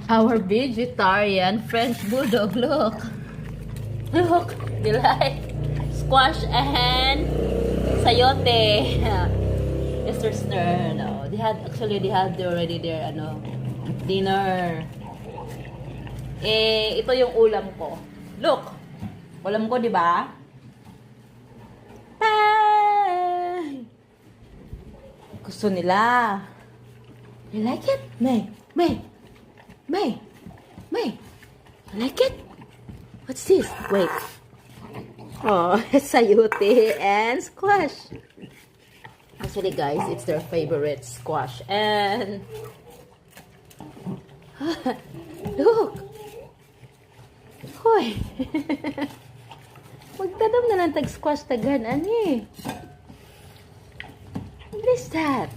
Our vegetarian French bulldog, look. Look, they like squash and sayote. Mr. Snur, no. They had already their dinner. Ito yung ulam ko. Look. Ulam ko, di ba? Bye! Gusto nila. You like it? May. You like it? What's this? Wait. Oh, sayote and squash. Actually, guys, it's their favorite squash. And look. Hoy. Magtanom na lang tag-squash tagan, ani. What is that?